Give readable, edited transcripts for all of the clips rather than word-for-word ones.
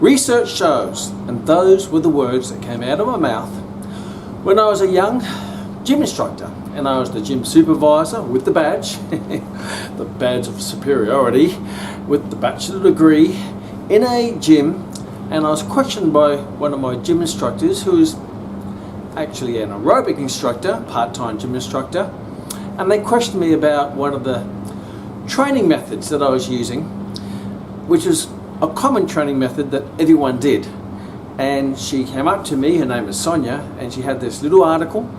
Research shows, and those were the words that came out of my mouth when I was a young gym instructor, and I was the gym supervisor with the badge, the badge of superiority, with the bachelor degree in a gym, and I was questioned by one of my gym instructors who is actually an aerobic instructor, part-time gym instructor, and they questioned me about one of the training methods that I was using, which is a common training method that everyone did. And she came up to me, her name is Sonia, and she had this little article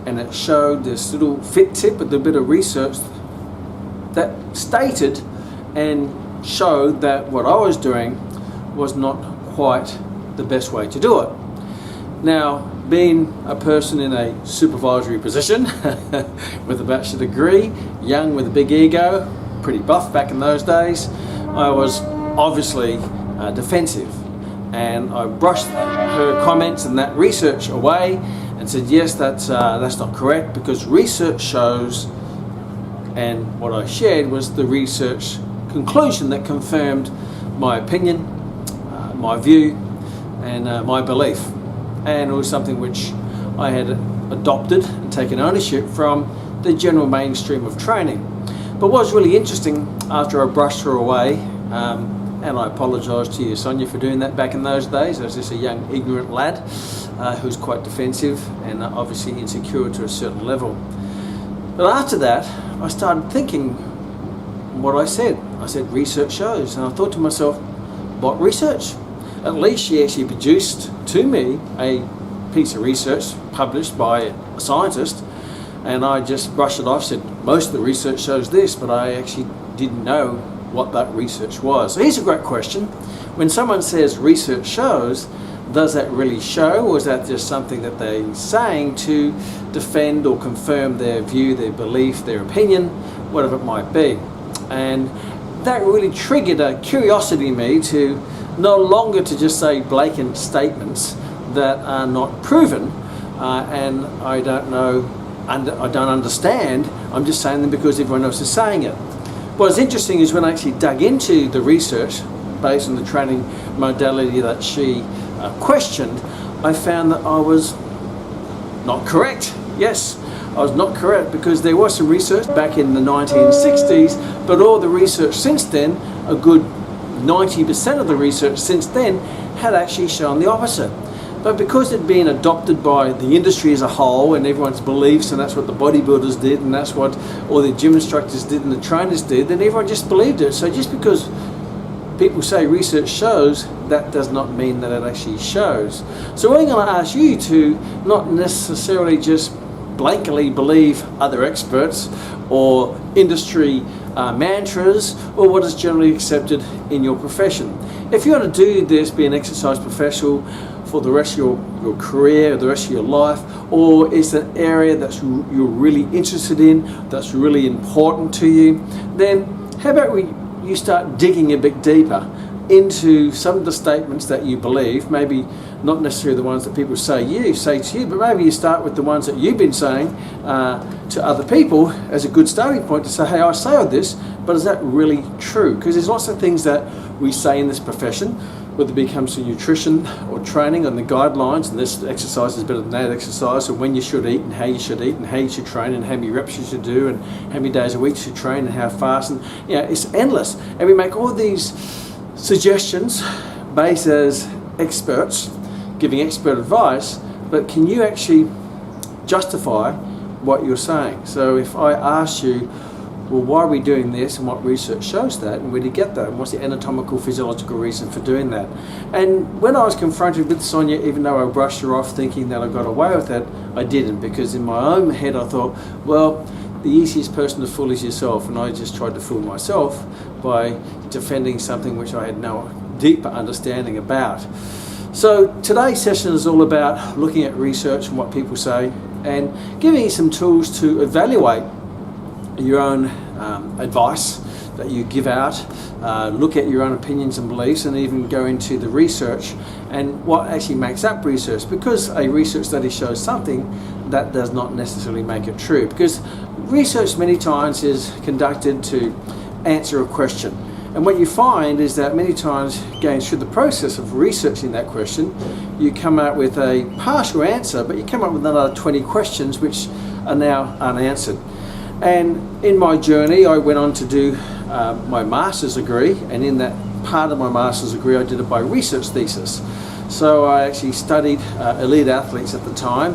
and it showed this little fit tip with a bit of research that stated and showed that what I was doing was not quite the best way to do it. Now, being a person in a supervisory position with a bachelor degree, young with a big ego, pretty buff back in those days, I was obviously defensive, and I brushed her comments and that research away and said, yes, that's not correct, because research shows, and what I shared was the research conclusion that confirmed my opinion, my view, and my belief. And it was something which I had adopted and taken ownership from the general mainstream of training. But what was really interesting, after I brushed her away, and I apologise to you, Sonia, for doing that back in those days. I was just a young, ignorant lad who was quite defensive and obviously insecure to a certain level. But after that, I started thinking what I said. I said, research shows. And I thought to myself, what research? At least she actually produced to me a piece of research published by a scientist, and I just brushed it off, said, most of the research shows this, but I actually didn't know what that research was. So here's a great question. When someone says research shows, does that really show, or is that just something that they're saying to defend or confirm their view, their belief, their opinion, whatever it might be? And that really triggered a curiosity in me to no longer to just say blatant statements that are not proven, and I don't know, I don't understand, I'm just saying them because everyone else is saying it. What's interesting is when I actually dug into the research based on the training modality that she questioned, I found that I was not correct. Yes, I was not correct, because there was some research back in the 1960s, but all the research since then, a good 90% of the research since then, had actually shown the opposite. But because it had been adopted by the industry as a whole and everyone's beliefs, and that's what the bodybuilders did, and that's what all the gym instructors did and the trainers did, then everyone just believed it. So just because people say research shows, that does not mean that it actually shows. So we're going to ask you to not necessarily just blankly believe other experts or industry mantras or what is generally accepted in your profession. If you want to do this, be an exercise professional for the rest of your career, the rest of your life, or it's an area that you're really interested in, that's really important to you, then how about you start digging a bit deeper into some of the statements that you believe, maybe not necessarily the ones that people say to you, but maybe you start with the ones that you've been saying to other people as a good starting point to say, hey, I say all this, but is that really true? Because there's lots of things that we say in this profession, whether it becomes to nutrition or training and the guidelines, and this exercise is better than that exercise, or when you should eat and how you should eat and how you should train and how many reps you should do and how many days a week you should train and how fast, and it's endless. And we make all these suggestions based as experts, giving expert advice, but can you actually justify what you're saying? So if I ask you, well, why are we doing this, and what research shows that, and where do you get that, and what's the anatomical physiological reason for doing that? And when I was confronted with Sonia, even though I brushed her off thinking that I got away with that, I didn't, because in my own head I thought, well, the easiest person to fool is yourself, and I just tried to fool myself by defending something which I had no deeper understanding about. So today's session is all about looking at research and what people say, and giving you some tools to evaluate your own advice that you give out, look at your own opinions and beliefs, and even go into the research and what actually makes up research, because a research study shows something, that does not necessarily make it true, because research many times is conducted to answer a question. And what you find is that many times going through the process of researching that question, you come out with a partial answer, but you come up with another 20 questions which are now unanswered. And in my journey, I went on to do my master's degree, and in that part of my master's degree, I did it by research thesis. So I actually studied elite athletes at the time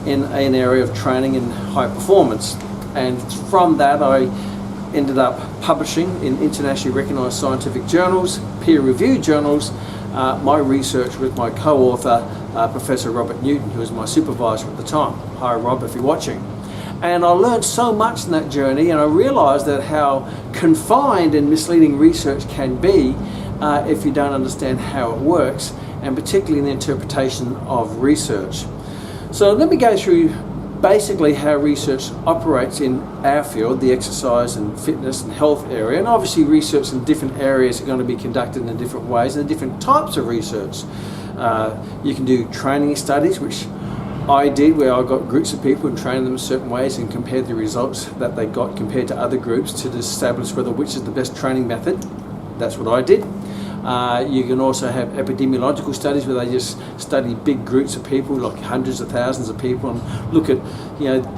in an area of training and high performance. And from that, I ended up publishing in internationally recognized scientific journals, peer-reviewed journals, my research with my co-author, Professor Robert Newton, who was my supervisor at the time. Hi Rob, if you're watching. And I learned so much in that journey, and I realized that how confined and misleading research can be if you don't understand how it works, and particularly in the interpretation of research. So let me go through basically how research operates in our field, the exercise and fitness and health area. And obviously research in different areas are going to be conducted in different ways and different types of research. You can do training studies, which I did, where I got groups of people and trained them in certain ways and compared the results that they got compared to other groups to establish which is the best training method. That's what I did. You can also have epidemiological studies where they just study big groups of people, like hundreds of thousands of people, and look at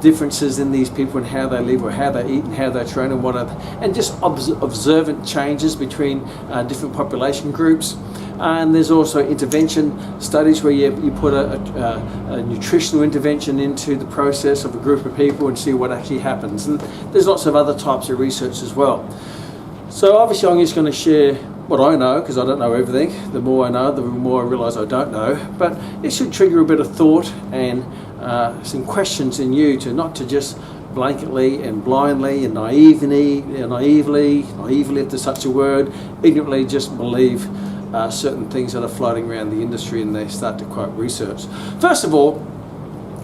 differences in these people and how they live or how they eat and how they train and just observant changes between different population groups. And there's also intervention studies where you put a nutritional intervention into the process of a group of people and see what actually happens. And there's lots of other types of research as well. So obviously I'm just going to share what I know, because I don't know everything. The more I know, the more I realise I don't know. But it should trigger a bit of thought and some questions in you to not to just blanketly and blindly and naively, if there's such a word, ignorantly just believe certain things that are floating around the industry and they start to quote research. First of all,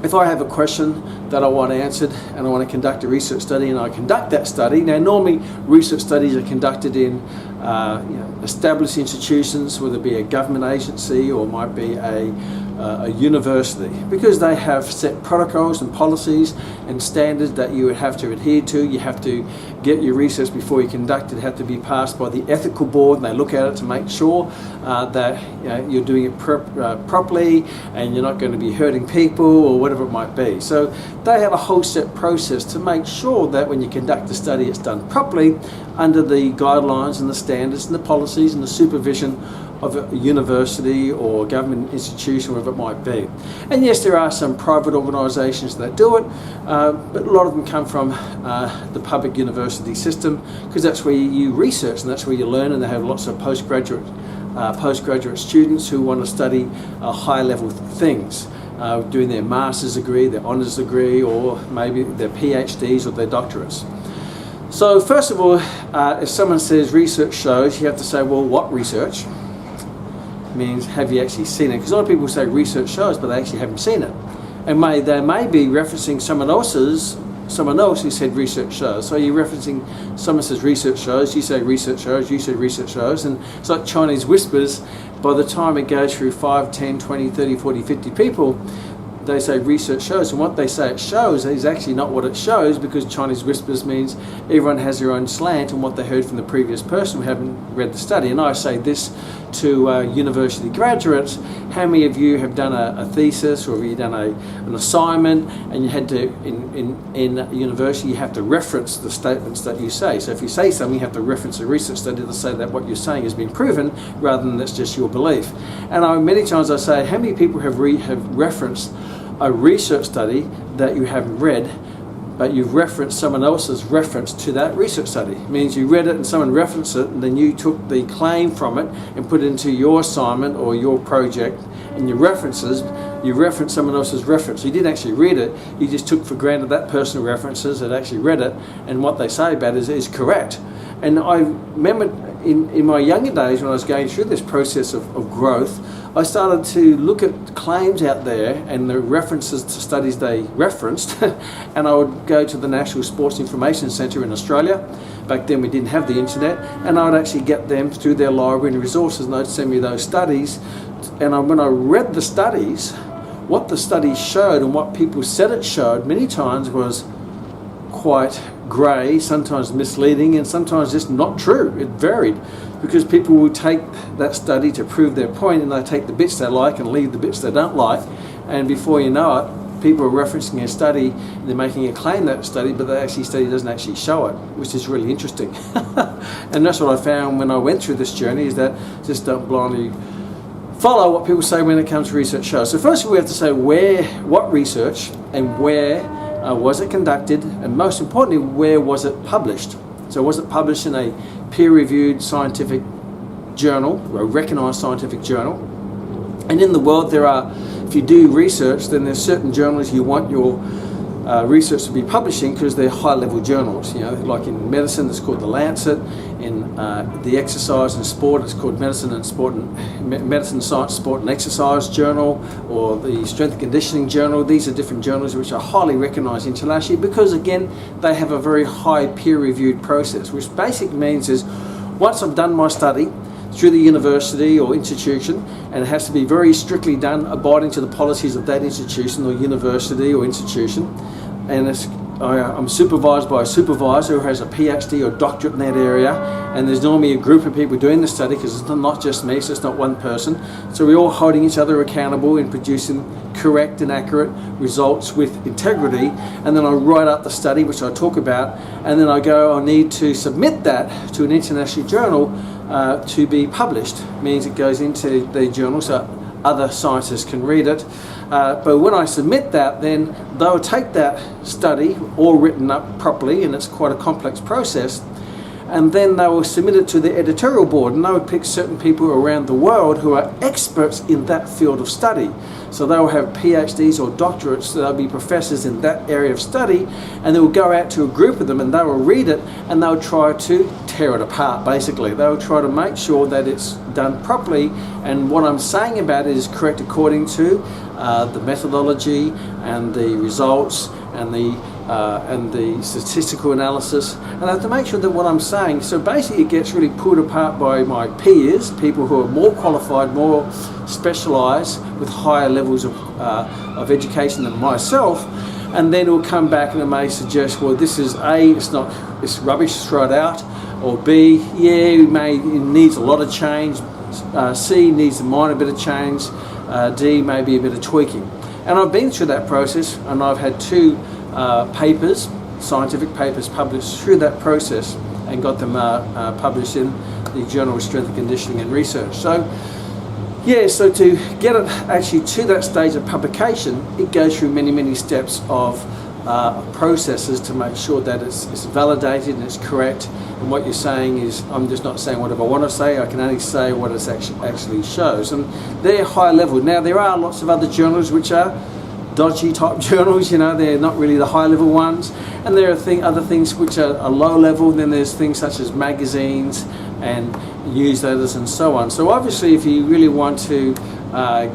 if I have a question that I want answered and I want to conduct a research study and I conduct that study, now normally research studies are conducted in established institutions, whether it be a government agency or might be a university, because they have set protocols and policies and standards that you would have to adhere to. You have to get your research before you conduct it, have to be passed by the ethical board, and they look at it to make sure that you're doing it properly and you're not going to be hurting people or whatever it might be. So they have a whole set process to make sure that when you conduct a study it's done properly under the guidelines and the standards and the policies and the supervision of a university or government institution, whatever it might be. And yes, there are some private organisations that do it, but a lot of them come from the public university system, because that's where you research and that's where you learn, and they have lots of postgraduate students who want to study high level things, doing their master's degree, their honours degree, or maybe their PhDs or their doctorates. So first of all, if someone says research shows, you have to say, well, what research? Means, have you actually seen it? Because a lot of people say research shows, but they actually haven't seen it. And they may be referencing someone else who said research shows. So you're referencing, someone says research shows, you say research shows, you say research shows, and it's like Chinese whispers. By the time it goes through 5, 10, 20, 30, 40, 50 people, they say research shows, and what they say it shows is actually not what it shows, because Chinese whispers means everyone has their own slant on what they heard from the previous person who haven't read the study. And I say this to university graduates: how many of you have done a thesis, or have you done an assignment, and you had to, in university, you have to reference the statements that you say. So if you say something, you have to reference a research study to say that what you're saying has been proven, rather than that's just your belief. And many times I say, how many people have referenced a research study that you haven't read, but you've referenced someone else's reference to that research study? It means you read it and someone referenced it, and then you took the claim from it and put it into your assignment or your project, and your references, you referenced someone else's reference. You didn't actually read it, you just took for granted that person who references had actually read it, and what they say about it is correct. And I remember in my younger days, when I was going through this process of growth, I started to look at claims out there and the references to studies they referenced, and I would go to the National Sports Information Centre in Australia. Back then we didn't have the internet, and I would actually get them through their library and resources, and they'd send me those studies. And when I read the studies, what the studies showed and what people said it showed many times was quite grey, sometimes misleading, and sometimes just not true. It varied because people will take that study to prove their point, and they take the bits they like and leave the bits they don't like, and before you know it, people are referencing a study and they're making a claim that study, but the study doesn't actually show it, which is really interesting. And that's what I found when I went through this journey, is that just don't blindly follow what people say when it comes to research shows. So first of all, we have to say what research and where was it conducted, and most importantly, where was it published? So was it published in a peer-reviewed scientific journal, or a recognised scientific journal? And in the world there are, if you do research, then there's certain journals you want your research to be publishing because they're high-level journals. You know, like in medicine, it's called the Lancet. In the exercise and sport, it's called Medicine, Science, Sport and Exercise Journal, or the Strength and Conditioning Journal. These are different journals which are highly recognised internationally because, again, they have a very high peer-reviewed process, which basically means is once I've done my study through the university or institution, and it has to be very strictly done, abiding to the policies of that institution or university or institution, and I'm supervised by a supervisor who has a PhD or doctorate in that area, and there's normally a group of people doing the study because it's not just me, so it's not one person. So we're all holding each other accountable in producing correct and accurate results with integrity, and then I write up the study, which I talk about, and then I need to submit that to an international journal to be published. Means it goes into the journal so other scientists can read it. But when I submit that, then they'll take that study all written up properly, and it's quite a complex process, and then they will submit it to the editorial board, and they will pick certain people around the world who are experts in that field of study. So they will have PhDs or doctorates, so they'll be professors in that area of study, and they will go out to a group of them and they will read it, and they'll try to tear it apart. Basically, they'll try to make sure that it's done properly, and what I'm saying about it is correct according to the methodology and the results and the statistical analysis, and I have to make sure that what I'm saying, so basically it gets really pulled apart by my peers, people who are more qualified, more specialised, with higher levels of education than myself, and then it will come back and it may suggest, well, this is A, it's rubbish, throw it out, or B, yeah, it needs a lot of change, C needs a minor bit of change, D maybe a bit of tweaking. And I've been through that process, and I've had 2 papers, scientific papers, published through that process and got them published in the Journal of Strength and Conditioning and Research. So yeah, so to get it actually to that stage of publication, it goes through many steps of processes to make sure that it's validated and it's correct, and what you're saying is, I'm just not saying whatever I want to say, I can only say what it actually shows, and they're high level. Now there are lots of other journals which are dodgy type journals, you know, they're not really the high level ones, and there are other things which are low level. Then there's things such as magazines and newsletters and so on. So obviously if you really want to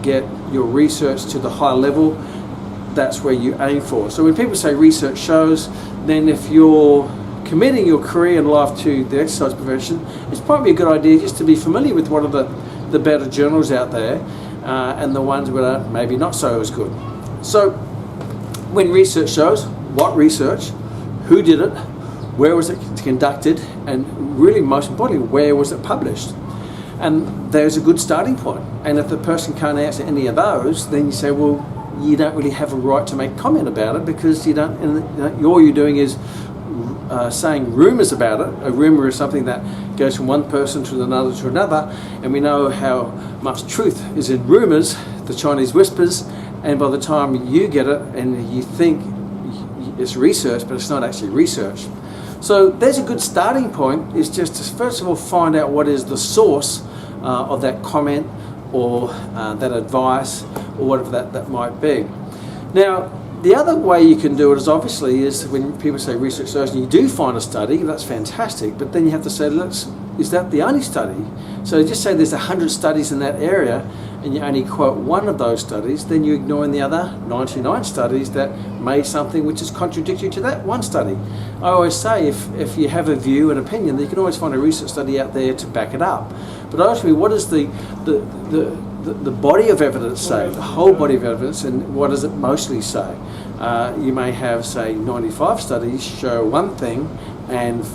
get your research to the high level, that's where you aim for. So when people say research shows, then if you're committing your career and life to the exercise profession, it's probably a good idea just to be familiar with what are the better journals out there, and the ones that are maybe not so as good. So when research shows, what research, who did it, where was it conducted, and really most importantly, where was it published? And there's a good starting point. And if the person can't answer any of those, then you say, well, you don't really have a right to make comment about it, because you don't, and all you're doing is saying rumours about it. A rumour is something that goes from one person to another, and we know how much truth is in rumours, the Chinese whispers, and by the time you get it and you think it's research, but it's not actually research. So there's a good starting point, is just to first of all find out what is the source of that comment or that advice or whatever that might be. Now, the other way you can do it is when people say research shows and you do find a study, that's fantastic, but then you have to say, is that the only study? So just say there's 100 studies in that area and you only quote one of those studies, then you're ignoring the other 99 studies that made something which is contradictory to that one study. I always say if you have a view, an opinion, then you can always find a research study out there to back it up. But ultimately, what is the the body of evidence say, the whole body of evidence, and what does it mostly say? You may have, say, 95 studies show one thing and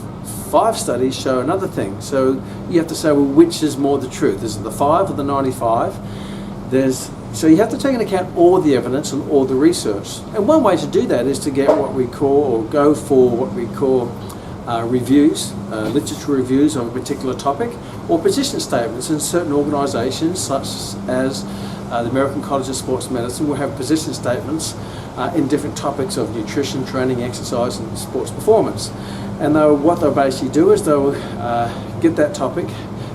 5 studies show another thing. So you have to say, well, which is more the truth? Is it the 5 or the 95? So you have to take into account all the evidence and all the research. And one way to do that is to get what we call, or go for what we call reviews, literature reviews of a particular topic, or position statements. In certain organisations, such as the American College of Sports Medicine, will have position statements in different topics of nutrition, training, exercise and sports performance. And what they'll basically do is they'll get that topic,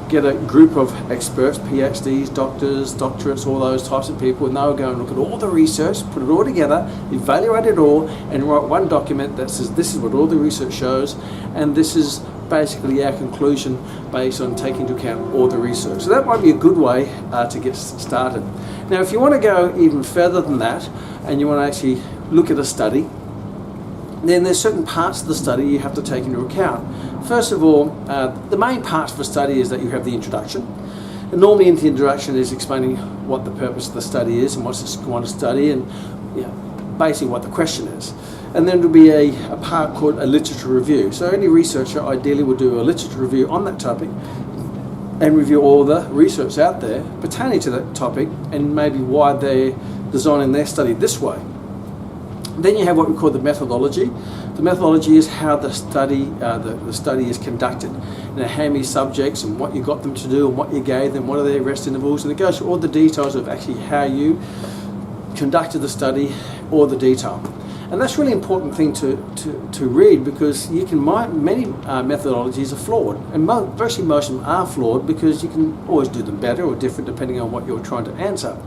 get a group of experts, PhDs, doctors, doctorates, all those types of people, and they'll go and look at all the research, put it all together, evaluate it all, and write one document that says this is what all the research shows, and this is basically our conclusion based on taking into account all the research. So that might be a good way to get started. Now, if you want to go even further than that, and you want to actually look at a study, then there's certain parts of the study you have to take into account. First of all, the main part of a study is that you have the introduction. And normally in the introduction is explaining what the purpose of the study is and what's going to study, and basically what the question is. And then there'll be a part called a literature review. So any researcher ideally will do a literature review on that topic and review all the research out there pertaining to that topic and maybe why they're designing their study this way. Then you have what we call the methodology. The methodology is how the study is conducted. How many subjects and what you got them to do and what you gave them, what are their rest intervals, and it goes through all the details of actually how you conducted the study, all the detail. And that's a really important thing to read, because many methodologies are flawed, and virtually most of them are flawed, because you can always do them better or different depending on what you're trying to answer.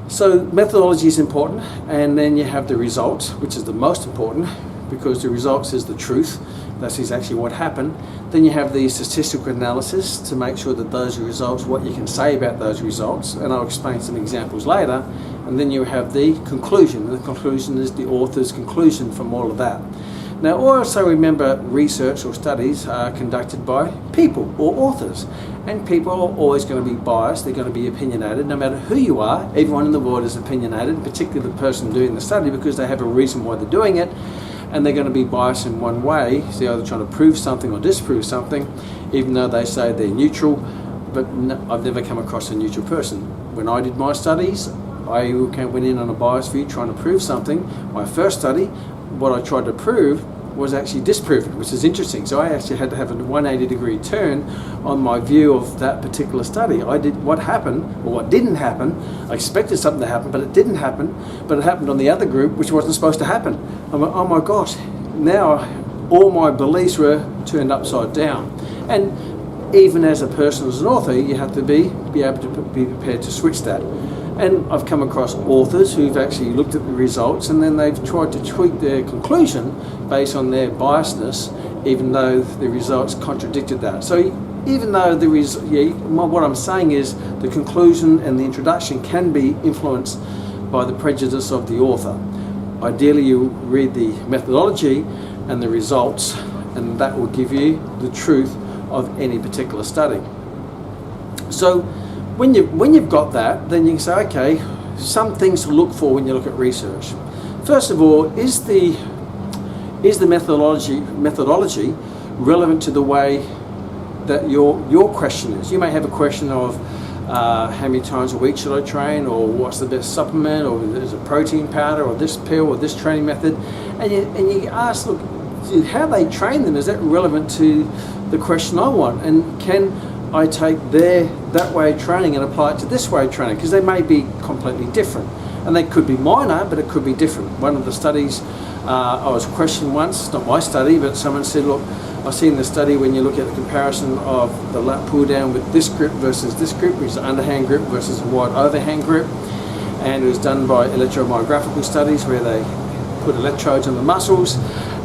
So methodology is important, and then you have the results, which is the most important, because the results is the truth. That's exactly what happened. Then you have the statistical analysis to make sure that those results, what you can say about those results, and I'll explain some examples later. And then you have the conclusion, and the conclusion is the author's conclusion from all of that. Now, also remember, research or studies are conducted by people or authors, and people are always going to be biased. They're going to be opinionated. No matter who you are, everyone in the world is opinionated, particularly the person doing the study, because they have a reason why they're doing it, and they're going to be biased in one way. So they're either trying to prove something or disprove something, even though they say they're neutral. But I've never come across a neutral person. When I did my studies, I went in on a biased view trying to prove something. My first study, what I tried to prove was actually disproven, which is interesting. So I actually had to have a 180-degree turn on my view of that particular study. I did what happened, or what didn't happen. I expected something to happen, but it didn't happen. But it happened on the other group, which wasn't supposed to happen. I'm like, oh my gosh, now all my beliefs were turned upside down. And even as a person, as an author, you have to be able to be prepared to switch that. And I've come across authors who've actually looked at the results, and then they've tried to tweak their conclusion based on their biasness, even though the results contradicted that. So even though what I'm saying is the conclusion and the introduction can be influenced by the prejudice of the author. Ideally, you read the methodology and the results, and that will give you the truth of any particular study. So when you've got that, then you can say, okay, some things to look for when you look at research. First of all, is the methodology relevant to the way that your question is? You may have a question of how many times a week should I train, or what's the best supplement, or there's a protein powder, or this pill, or this training method, and you ask, look, how they train them, is that relevant to the question I want? And can I take that way of training and apply it to this way of training? Because they may be completely different, and they could be minor, but it could be different. One of the studies I was questioned once, not my study, but someone said, look, I've seen the study when you look at the comparison of the lat pull down with this grip versus this grip, which is an underhand grip versus a wide overhand grip, and it was done by electromyographical studies where they put electrodes on the muscles,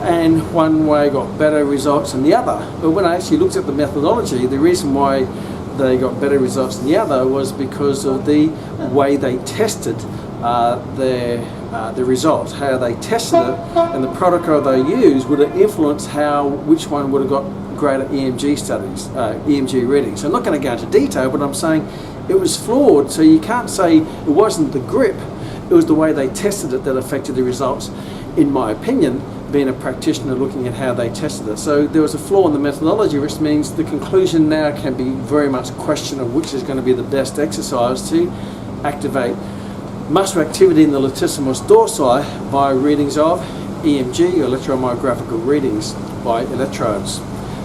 and one way got better results than the other. But when I actually looked at the methodology, the reason why they got better results than the other was because of the way they tested the results, how they tested it, and the protocol they used would have influenced which one would have got greater EMG readings. So I'm not going to go into detail, but I'm saying it was flawed. So you can't say it wasn't the grip, it was the way they tested it that affected the results, in my opinion, being a practitioner looking at how they tested it. So there was a flaw in the methodology, which means the conclusion now can be very much a question of which is going to be the best exercise to activate muscle activity in the latissimus dorsi via readings of EMG, or electromyographical readings by electrodes.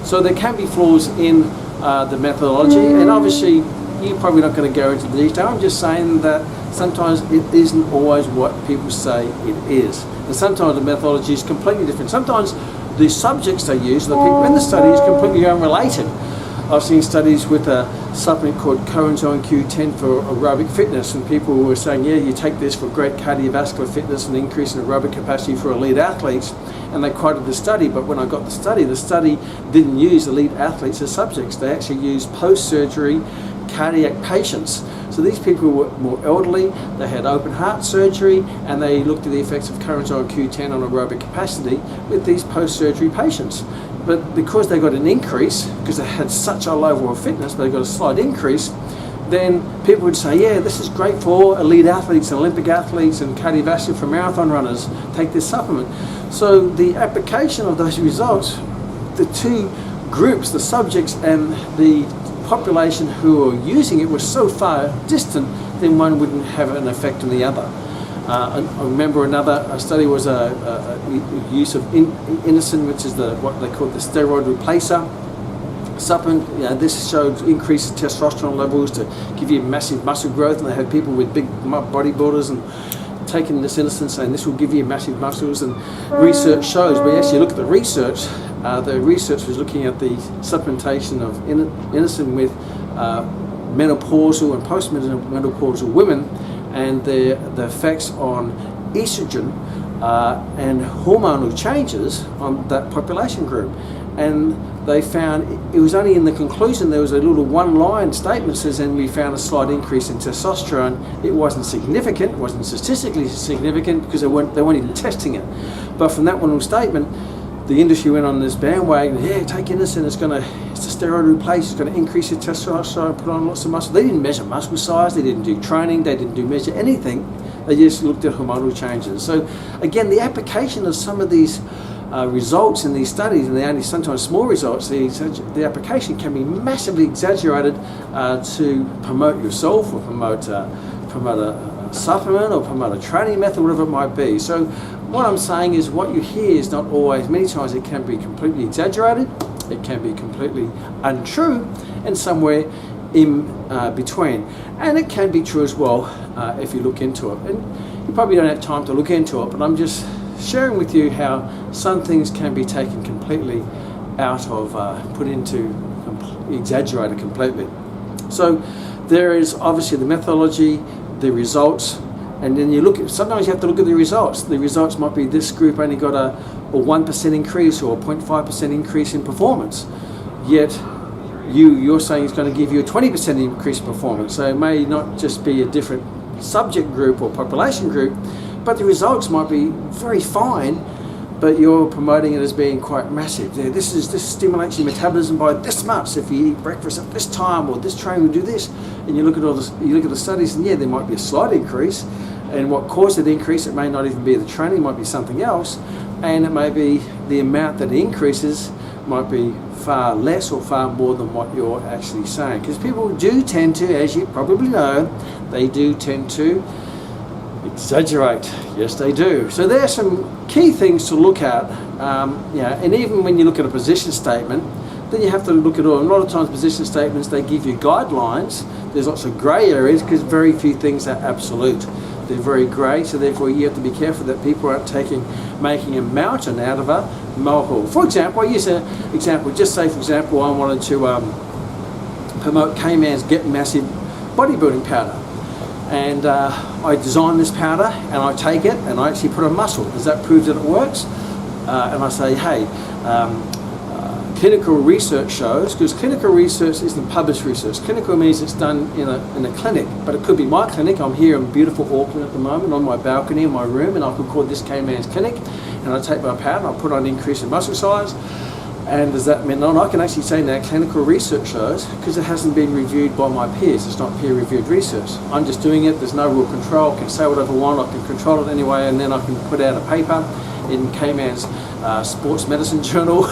So there can be flaws in the methodology, and obviously you're probably not going to go into the detail. I'm just saying that sometimes it isn't always what people say it is. And sometimes the methodology is completely different. Sometimes the subjects they use, the people in the study, is completely unrelated. I've seen studies with a supplement called coenzyme Q10 for aerobic fitness, and people were saying, yeah, you take this for great cardiovascular fitness and increase in aerobic capacity for elite athletes, and they quoted the study. But when I got the study didn't use elite athletes as subjects. They actually used post-surgery cardiac patients. So these people were more elderly, they had open heart surgery, and they looked at the effects of coenzyme Q10 on aerobic capacity with these post-surgery patients. But because they got an increase, because they had such a level of fitness, they got a slight increase, then people would say, yeah, this is great for elite athletes and Olympic athletes and cardiovascular for marathon runners, take this supplement. So the application of those results, the two groups, the subjects and the population who are using it, was so far distant, then one wouldn't have an effect on the other. I remember another study was a use of inosine, which is what they call the steroid replacer supplement. This showed increased testosterone levels to give you massive muscle growth, and they had people with big bodybuilders and taking this inosine, saying this will give you massive muscles. And research shows, when you actually look at the research was looking at the supplementation of inosine with menopausal and postmenopausal women, and the effects on estrogen and hormonal changes on that population group. And they found it was only in the conclusion there was a little one-line statement that says, and we found a slight increase in testosterone. It wasn't significant, it wasn't statistically significant, because they weren't even testing it. But from that one little statement, the industry went on this bandwagon. Yeah, take inosine, it's a steroid replace, it's going to increase your testosterone, put on lots of muscle. They didn't measure muscle size, they didn't do training, they didn't measure anything. They just looked at hormonal changes. So again, the application of some of these results in these studies, and they're only sometimes small results, the application can be massively exaggerated to promote yourself, or promote a supplement, or promote a training method, whatever it might be. So what I'm saying is, what you hear is not always, many times it can be completely exaggerated, it can be completely untrue, and somewhere in between. And it can be true as well if you look into it. And you probably don't have time to look into it, but I'm just sharing with you how some things can be taken completely out of, exaggerated completely. So there is obviously the methodology, the results, and then sometimes you have to look at the results. The results might be this group only got a 1% increase or a 0.5% increase in performance, yet you're saying it's going to give you a 20% increase in performance. So it may not just be a different subject group or population group, but the results might be very fine, but you're promoting it as being quite massive. This stimulates your metabolism by this much if you eat breakfast at this time, or this training will do this. And you look at the studies, and yeah, there might be a slight increase, and what caused the increase, it may not even be the training, it might be something else, and it may be the amount that it increases might be far less or far more than what you're actually saying. Because people do tend to, as you probably know, they do tend to exaggerate. Yes, they do. So there are some key things to look at. And even when you look at a position statement, then you have to look at all. A lot of times position statements, they give you guidelines. There's lots of grey areas because very few things are absolute. They're very grey, so therefore you have to be careful that people aren't making a mountain out of a molehill. For example, I use an example. Just say, for example, I wanted to promote Kman's Get Massive bodybuilding powder. And I design this powder, and I take it, and I actually put on muscle. Does that prove that it works? And I say, hey, clinical research shows, because clinical research isn't published research. Clinical means it's done in a clinic, but it could be my clinic. I'm here in beautiful Auckland at the moment on my balcony in my room, and I could call this Kman's clinic, and I take my powder and I put on increase in muscle size. And does that mean, and I can actually say now clinical research shows, because it hasn't been reviewed by my peers, it's not peer reviewed research. I'm just doing it, there's no real control, I can say whatever I want, I can control it anyway, and then I can put out a paper in Kman's sports medicine journal,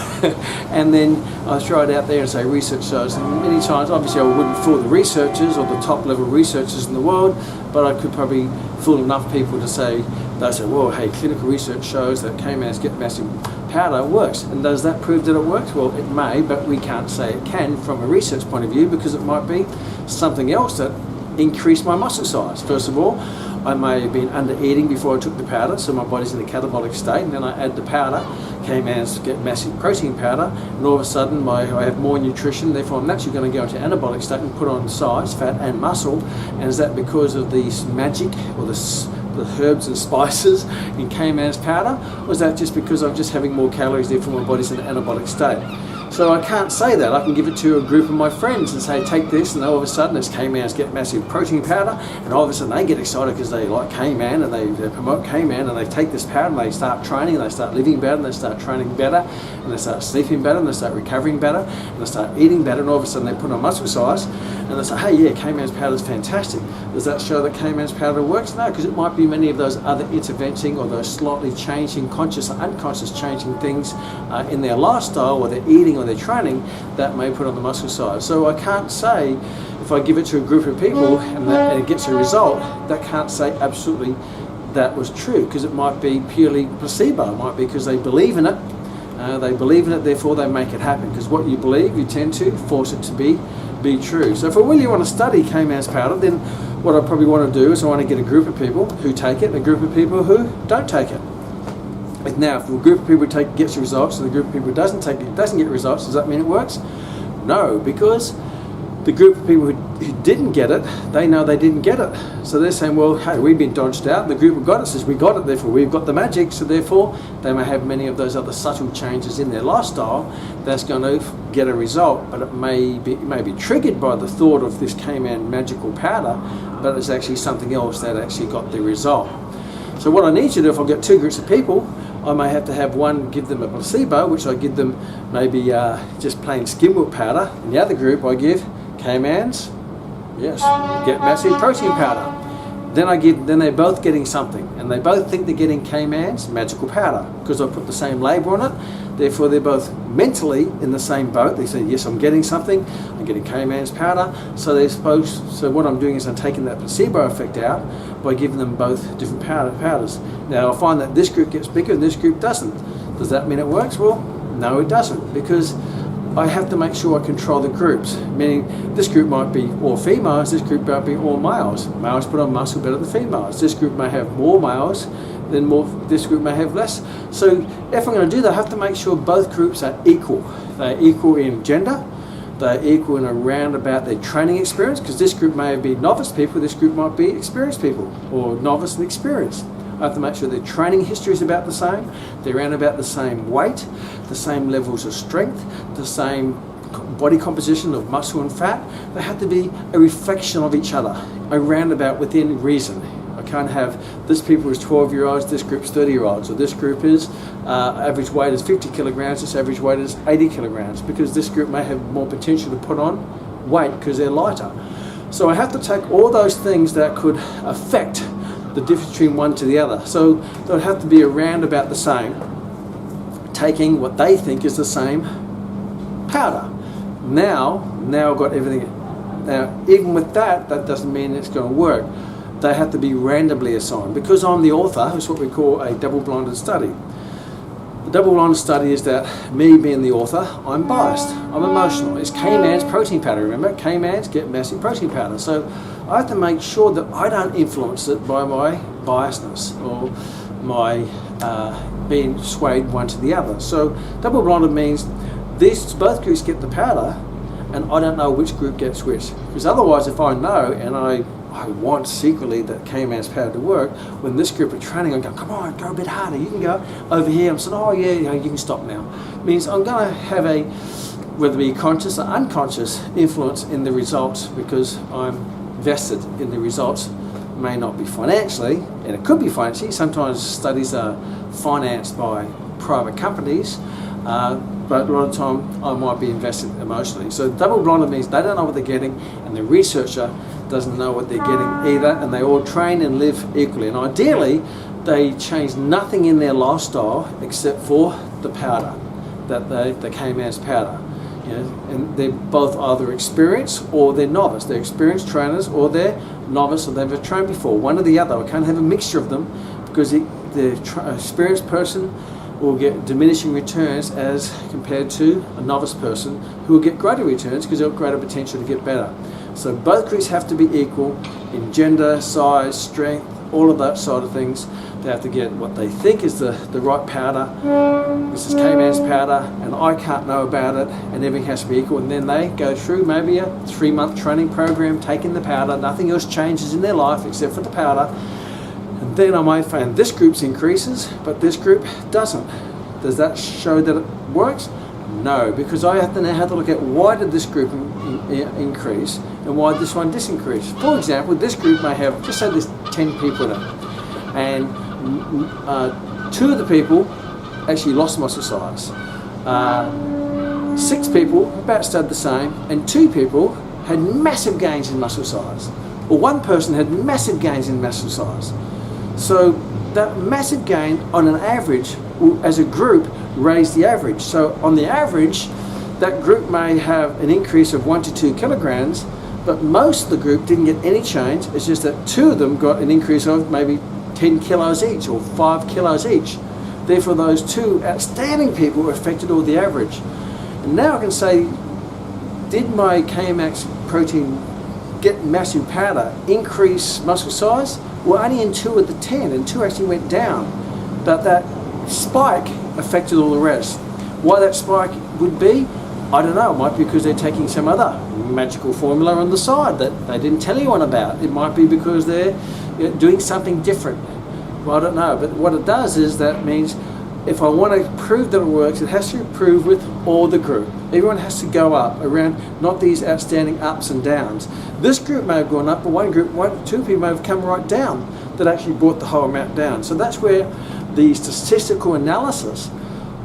and then I throw it out there and say research shows. And many times, obviously I wouldn't fool the researchers or the top level researchers in the world, but I could probably fool enough people to say, they say, well, hey, clinical research shows that Kman's Get Massive powder works. And does that prove that it works? Well, it may, but we can't say it can from a research point of view, because it might be something else that increased my muscle size. First of all, I may have been under eating before I took the powder, so my body's in a catabolic state, and then I add the powder, Kman's Get Massive protein powder, and all of a sudden I have more nutrition, therefore I'm naturally going to go into anabolic state and put on size, fat and muscle. And is that because of the magic or the herbs and spices in Kman's powder, or is that just because I'm just having more calories, therefore my body's in an anabolic state? So I can't say that. I can give it to a group of my friends and say, take this, and all of a sudden it's Kman's Get Massive protein powder, and all of a sudden they get excited because they like Kman and they promote Kman, and they take this powder and they start training, and they start living better, and they start training better, and they start sleeping better, and they start recovering better, and they start eating better, and all of a sudden they put on muscle size, and they say, hey, yeah, Kman's powder is fantastic. Does that show that Kman's powder works? No, because it might be many of those other interventing or those slightly changing, conscious or unconscious changing things in their lifestyle or their eating or their training that may put on the muscle size. So I can't say, if I give it to a group of people and it gets a result, that can't say absolutely that was true, because it might be purely placebo. It might be because they believe in it. Therefore they make it happen, because what you believe, you tend to force it to be true. So if I really want to study Kman's powder, then what I probably want to do is I want to get a group of people who take it and a group of people who don't take it. Now, if a group of people gets results and the group of people who doesn't take it doesn't get results, does that mean it works? No, because the group of people who didn't get it, they know they didn't get it. So they're saying, well, hey, we've been dodged out. And the group who got it says, we got it, therefore we've got the magic. So therefore, they may have many of those other subtle changes in their lifestyle that's going to get a result. But it may be triggered by the thought of this Kman magical powder, but it's actually something else that actually got the result. So what I need to do, if I've got two groups of people, I may have to have one give them a placebo, which I give them maybe just plain skim milk powder, and the other group I give Kman's, yes, Get Massive protein powder. Then they're both getting something, and they both think they're getting Kman's magical powder because I put the same label on it. Therefore, they're both mentally in the same boat. They say, yes, I'm getting something. I'm getting Kman's powder. So what I'm doing is I'm taking that placebo effect out by giving them both different powders. Now, I find that this group gets bigger and this group doesn't. Does that mean it works? Well, no, it doesn't, because I have to make sure I control the groups, meaning this group might be all females, this group might be all males. Males put on muscle better than females. This group may have more males, this group may have less. So if I'm going to do that, I have to make sure both groups are equal. They're equal in gender, they're equal in around about their training experience, because this group may be novice people, this group might be experienced people, or novice and experienced. I have to make sure their training history is about the same, they're around about the same weight, the same levels of strength, the same body composition of muscle and fat. They have to be a reflection of each other, around about within reason. I can't have this people is 12-year-olds, this group's 30-year-olds, or this group is average weight is 50 kilograms, this average weight is 80 kilograms, because this group may have more potential to put on weight because they're lighter. So I have to take all those things that could affect the difference between one to the other. So they'll have to be around about the same, taking what they think is the same powder. Now I've got everything. Now, even with that doesn't mean it's going to work. They have to be randomly assigned. Because I'm the author, it's what we call a double-blinded study. The double-blinded study is that me being the author, I'm biased, I'm emotional. It's Kman's protein powder, remember? Kman's Get Massive protein powder. So I have to make sure that I don't influence it by my biasness or my being swayed one to the other. So double-blinded means both groups get the powder, and I don't know which group gets which. Because otherwise, if I know and I want secretly that Kman's powder to work, when this group are training, I go, come on, go a bit harder, you can go over here. I'm saying, oh yeah, you can stop now. It means I'm going to have a, whether it be conscious or unconscious, influence in the results, because I'm vested in the results. May not be financially, and it could be financially. Sometimes studies are financed by private companies, but a lot of the time I might be invested emotionally. So double-blinded means they don't know what they're getting, and the researcher doesn't know what they're getting either, and they all train and live equally. And ideally, they change nothing in their lifestyle except for the powder, the Kman's powder. You know, and they're both either experienced or they're novice. They're experienced trainers or they're novice or they've trained before. One or the other. I can't have a mixture of them, because the experienced person will get diminishing returns as compared to a novice person who will get greater returns because they've got greater potential to get better. So both groups have to be equal in gender, size, strength, all of that sort of things. They have to get what they think is the right powder. This is Kman's powder, and I can't know about it, and everything has to be equal. And then they go through maybe a 3-month training program, taking the powder. Nothing else changes in their life except for the powder. And then I might find this group's increases, but this group doesn't. Does that show that it works? No, because I have to now have to look at why did this group increase and why did this one disincrease. For example, this group may have, just say there's 10 people in it, and 2 of the people actually lost muscle size. 6 people about stayed the same, and 2 people had massive gains in muscle size. Or 1 person had massive gains in muscle size. So that massive gain on an average will, as a group, raise the average. So on the average, that group may have an increase of 1 to 2 kilograms, but most of the group didn't get any change. It's just that 2 of them got an increase of maybe 10 kilos each or 5 kilos each. Therefore, those 2 outstanding people affected all the average. And now I can say, did my Kmax protein get massive powder increase muscle size? Well, only in 2 of the 10, and 2 actually went down. But that spike affected all the rest. Why that spike would be, I don't know. It might be because they're taking some other magical formula on the side that they didn't tell anyone about. It might be because they're doing something different. Well, I don't know. But what it does is that means if I want to prove that it works, it has to be proved with all the group. Everyone has to go up around, not these outstanding ups and downs. This group may have gone up, but 2 people may have come right down that actually brought the whole amount down. So that's where the statistical analysis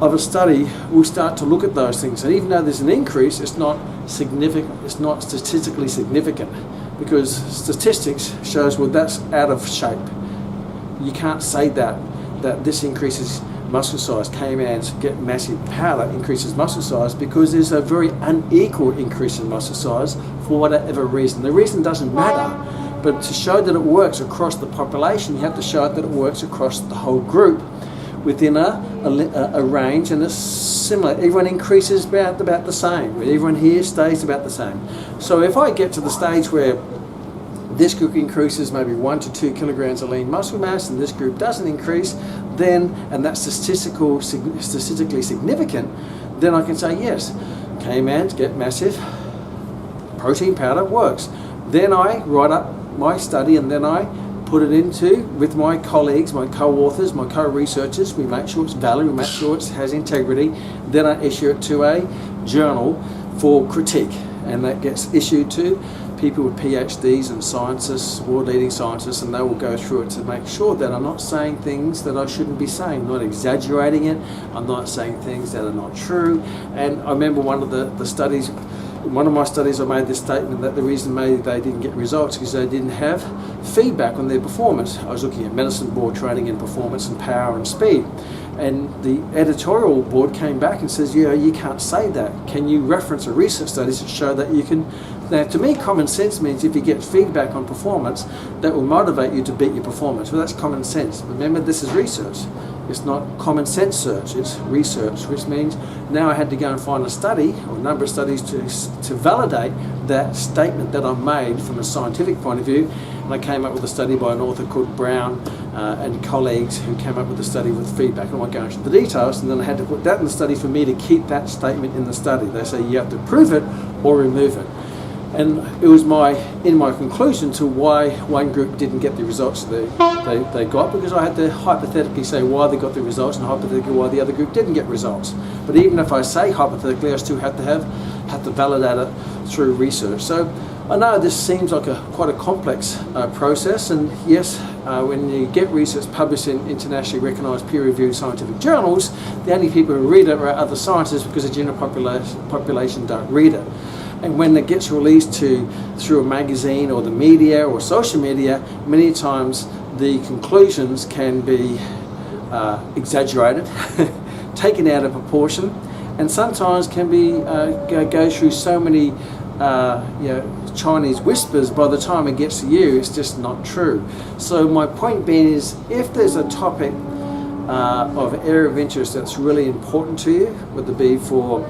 of a study will start to look at those things. And even though there's an increase, it's not significant. It's not statistically significant, because statistics shows, well, that's out of shape. You can't say that this increases muscle size. Kman's get massive powder increases muscle size, because there's a very unequal increase in muscle size for whatever reason. The reason doesn't matter, but to show that it works across the population, you have to show that it works across the whole group within a range, and it's similar. Everyone increases about the same. Everyone here stays about the same. So if I get to the stage where this group increases maybe 1 to 2 kilograms of lean muscle mass, and this group doesn't increase, then, and that's statistically significant, then I can say, yes, Kman's get massive protein powder works. Then I write up my study, and then I put it into, with my colleagues, my co-authors, my co-researchers. We make sure it's valid, we make sure it has integrity. Then I issue it to a journal for critique, and that gets issued to people with PhDs and scientists, world-leading scientists, and they will go through it to make sure that I'm not saying things that I shouldn't be saying. I'm not exaggerating it. I'm not saying things that are not true. And I remember one of the studies, one of my studies, I made this statement that the reason maybe they didn't get results because they didn't have feedback on their performance. I was looking at medicine board training in performance and power and speed. And the editorial board came back and says, yeah, you can't say that. Can you reference a research studies that show that you can? Now, to me, common sense means if you get feedback on performance, that will motivate you to beat your performance. Well, that's common sense. Remember, this is research. It's not common sense search, it's research, which means now I had to go and find a study, or a number of studies to validate that statement that I made from a scientific point of view. And I came up with a study by an author called Brown and colleagues who came up with a study with feedback. I won't go into the details, and then I had to put that in the study for me to keep that statement in the study. They say you have to prove it or remove it. And it was in my conclusion to why one group didn't get the results they got, because I had to hypothetically say why they got the results and hypothetically why the other group didn't get results. But even if I say hypothetically, I still have to validate it through research. So I know this seems like quite a complex process, and yes, when you get research published in internationally recognised peer-reviewed scientific journals, the only people who read it are other scientists, because the general population don't read it. And when it gets released through a magazine or the media or social media, many times the conclusions can be exaggerated, taken out of proportion, and sometimes can be go through so many Chinese whispers. By the time it gets to you, it's just not true. So my point being is, if there's a topic of area of interest that's really important to you, whether it be for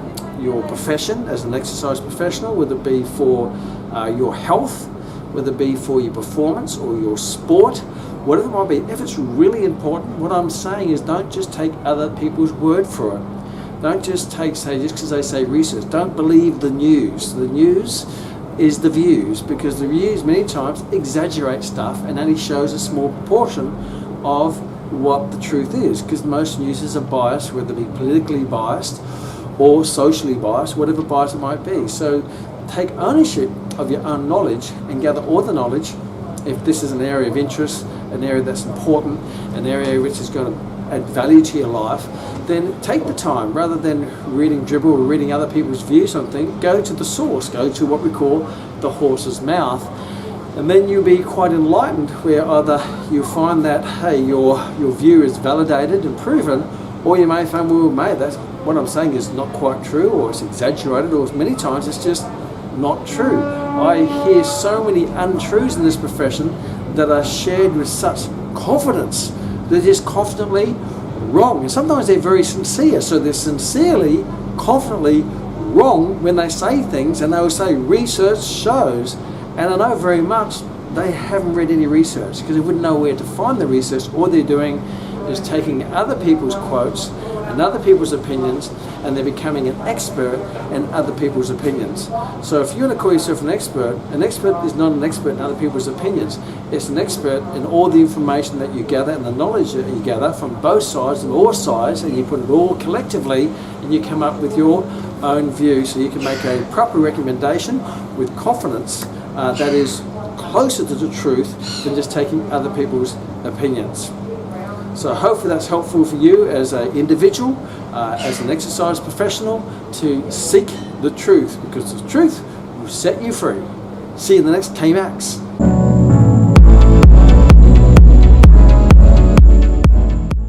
your profession as an exercise professional, whether it be for your health, whether it be for your performance or your sport, whatever it might be, if it's really important, what I'm saying is, don't just take other people's word for it. Don't just just because they say research. Don't believe the news. The news is the views, because the views many times exaggerate stuff and only shows a small proportion of what the truth is, because most news are biased, whether it be politically biased or socially biased, whatever bias it might be. So take ownership of your own knowledge and gather all the knowledge. If this is an area of interest, an area that's important, an area which is going to add value to your life, then take the time, rather than reading dribble or reading other people's views on things, go to the source, go to what we call the horse's mouth, and then you'll be quite enlightened, where either you find that, hey, your view is validated and proven, or you may find, well, mate, that's what I'm saying is not quite true, or it's exaggerated, or many times it's just not true. I hear so many untruths in this profession that are shared with such confidence. They're just confidently wrong, and sometimes they're very sincere, so they're sincerely, confidently wrong when they say things, and they will say research shows, and I know very much they haven't read any research, because they wouldn't know where to find the research. All they're doing is taking other people's quotes and other people's opinions, and they're becoming an expert in other people's opinions. So if you want to call yourself an expert is not an expert in other people's opinions. It's an expert in all the information that you gather and the knowledge that you gather from both sides and all sides, and you put it all collectively, and you come up with your own view, so you can make a proper recommendation with confidence that is closer to the truth than just taking other people's opinions. So hopefully that's helpful for you as an individual, as an exercise professional, to seek the truth, because the truth will set you free. See you in the next Kmax.